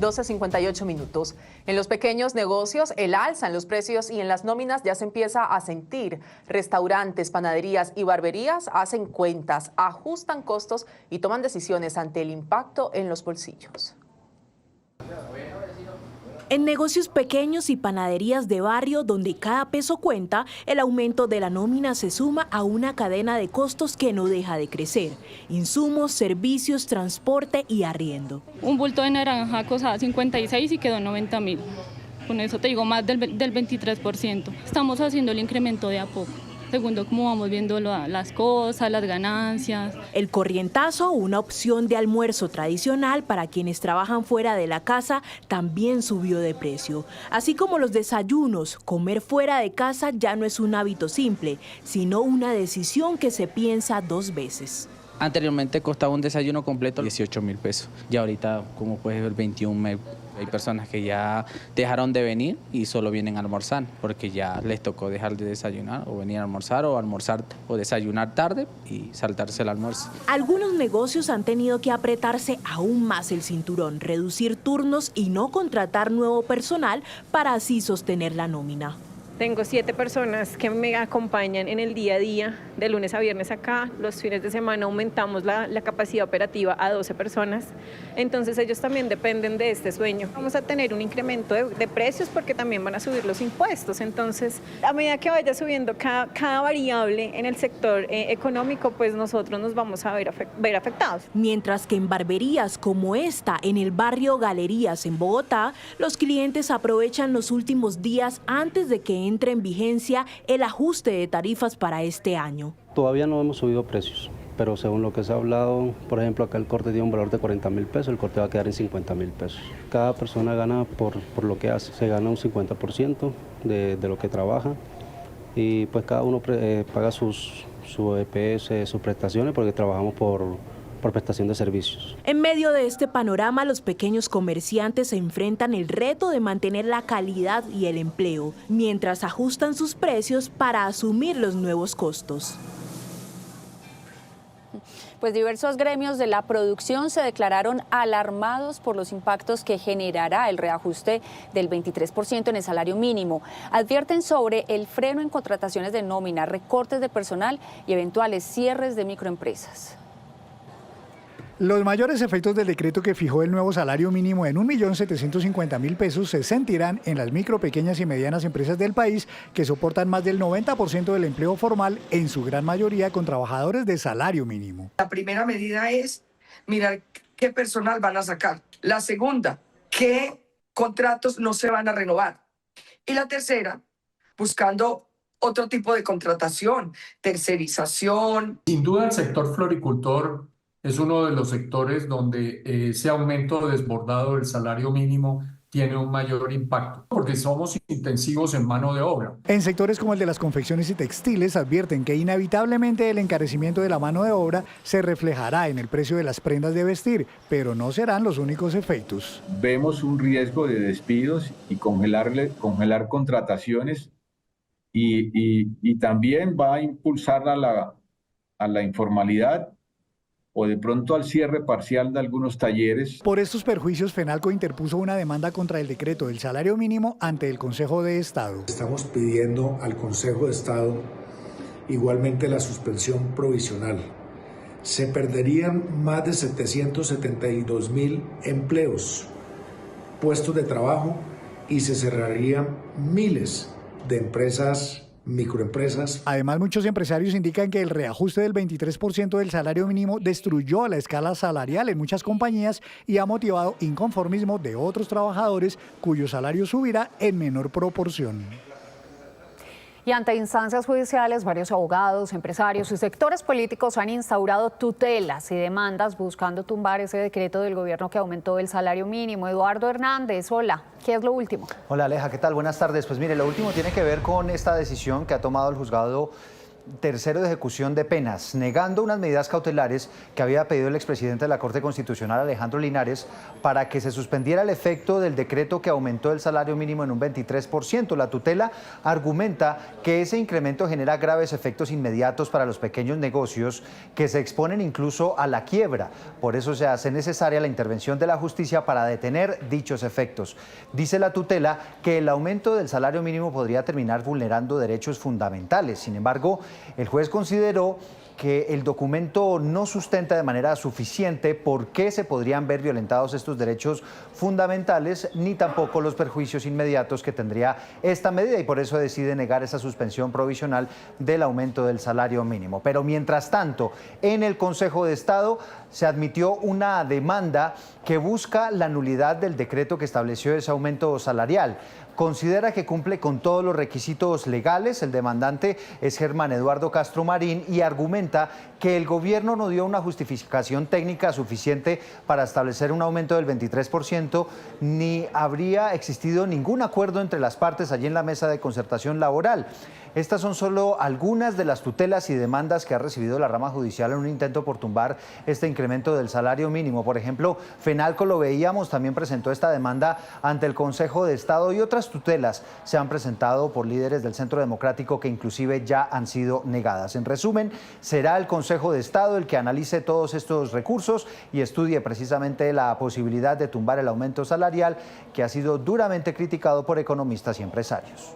12:58. En los pequeños negocios, el alza en los precios y en las nóminas ya se empieza a sentir. Restaurantes, panaderías y barberías hacen cuentas, ajustan costos y toman decisiones ante el impacto en los bolsillos. En negocios pequeños y panaderías de barrio donde cada peso cuenta, el aumento de la nómina se suma a una cadena de costos que no deja de crecer. Insumos, servicios, transporte y arriendo. Un bulto de naranja costaba 56 y quedó en 90.000. Con eso te digo más del 23%. Estamos haciendo el incremento de a poco. Segundo, cómo vamos viendo las cosas, las ganancias. El corrientazo, una opción de almuerzo tradicional para quienes trabajan fuera de la casa, también subió de precio. Así como los desayunos, comer fuera de casa ya no es un hábito simple, sino una decisión que se piensa 2 veces. Anteriormente costaba un desayuno completo 18.000 pesos. Y ahorita, como puedes ver, 21.000. Hay personas que ya dejaron de venir y solo vienen a almorzar porque ya les tocó dejar de desayunar o venir a almorzar o desayunar tarde y saltarse el almuerzo. Algunos negocios han tenido que apretarse aún más el cinturón, reducir turnos y no contratar nuevo personal para así sostener la nómina. Tengo 7 personas que me acompañan en el día a día, de lunes a viernes acá. Los fines de semana aumentamos la capacidad operativa a 12 personas. Entonces ellos también dependen de este sueño. Vamos a tener un incremento de precios porque también van a subir los impuestos. Entonces, a medida que vaya subiendo cada variable en el sector económico, pues nosotros nos vamos a ver afectados. Mientras que en barberías como esta, en el barrio Galerías en Bogotá, los clientes aprovechan los últimos días antes de que entre en vigencia el ajuste de tarifas para este año. Todavía no hemos subido precios, pero según lo que se ha hablado, por ejemplo, acá el corte tiene un valor de 40.000 pesos, el corte va a quedar en 50.000 pesos. Cada persona gana por lo que hace, se gana un 50% de lo que trabaja y pues cada uno paga su EPS, sus prestaciones, porque trabajamos por prestación de servicios. En medio de este panorama, los pequeños comerciantes se enfrentan el reto de mantener la calidad y el empleo, mientras ajustan sus precios para asumir los nuevos costos. Pues diversos gremios de la producción se declararon alarmados por los impactos que generará el reajuste del 23% en el salario mínimo. Advierten sobre el freno en contrataciones de nómina, recortes de personal y eventuales cierres de microempresas. Los mayores efectos del decreto que fijó el nuevo salario mínimo en 1.750.000 pesos se sentirán en las micro, pequeñas y medianas empresas del país, que soportan más del 90% del empleo formal, en su gran mayoría con trabajadores de salario mínimo. La primera medida es mirar qué personal van a sacar. La segunda, qué contratos no se van a renovar. Y la tercera, buscando otro tipo de contratación, tercerización. Sin duda el sector floricultor es uno de los sectores donde ese aumento desbordado del salario mínimo tiene un mayor impacto, porque somos intensivos en mano de obra. En sectores como el de las confecciones y textiles advierten que inevitablemente el encarecimiento de la mano de obra se reflejará en el precio de las prendas de vestir, pero no serán los únicos efectos. Vemos un riesgo de despidos y congelar contrataciones y también va a impulsar a la informalidad o de pronto al cierre parcial de algunos talleres. Por estos perjuicios, FENALCO interpuso una demanda contra el decreto del salario mínimo ante el Consejo de Estado. Estamos pidiendo al Consejo de Estado igualmente la suspensión provisional. Se perderían más de 772.000 empleos, puestos de trabajo, y se cerrarían miles de empresas, microempresas. Además, muchos empresarios indican que el reajuste del 23% del salario mínimo destruyó la escala salarial en muchas compañías y ha motivado inconformismo de otros trabajadores cuyo salario subirá en menor proporción. Y ante instancias judiciales, varios abogados, empresarios y sectores políticos han instaurado tutelas y demandas buscando tumbar ese decreto del gobierno que aumentó el salario mínimo. Eduardo Hernández, hola, ¿qué es lo último? Hola Aleja, ¿qué tal? Buenas tardes. Pues mire, lo último tiene que ver con esta decisión que ha tomado el juzgado tercero de ejecución de penas, negando unas medidas cautelares que había pedido el expresidente de la Corte Constitucional, Alejandro Linares, para que se suspendiera el efecto del decreto que aumentó el salario mínimo en un 23%. La tutela argumenta que ese incremento genera graves efectos inmediatos para los pequeños negocios que se exponen incluso a la quiebra. Por eso se hace necesaria la intervención de la justicia para detener dichos efectos. Dice la tutela que el aumento del salario mínimo podría terminar vulnerando derechos fundamentales. Sin embargo, el juez consideró que el documento no sustenta de manera suficiente por qué se podrían ver violentados estos derechos fundamentales, ni tampoco los perjuicios inmediatos que tendría esta medida, y por eso decide negar esa suspensión provisional del aumento del salario mínimo. Pero mientras tanto, en el Consejo de Estado se admitió una demanda que busca la nulidad del decreto que estableció ese aumento salarial. Considera que cumple con todos los requisitos legales. El demandante es Germán Eduardo Castro Marín y argumenta que el gobierno no dio una justificación técnica suficiente para establecer un aumento del 23%, ni habría existido ningún acuerdo entre las partes allí en la mesa de concertación laboral. Estas son solo algunas de las tutelas y demandas que ha recibido la rama judicial en un intento por tumbar este incremento del salario mínimo. Por ejemplo, Fenalco, lo veíamos, también presentó esta demanda ante el Consejo de Estado, y otras tutelas se han presentado por líderes del Centro Democrático que inclusive ya han sido negadas. En resumen, será el Consejo de Estado el que analice todos estos recursos y estudie precisamente la posibilidad de tumbar el aumento salarial que ha sido duramente criticado por economistas y empresarios.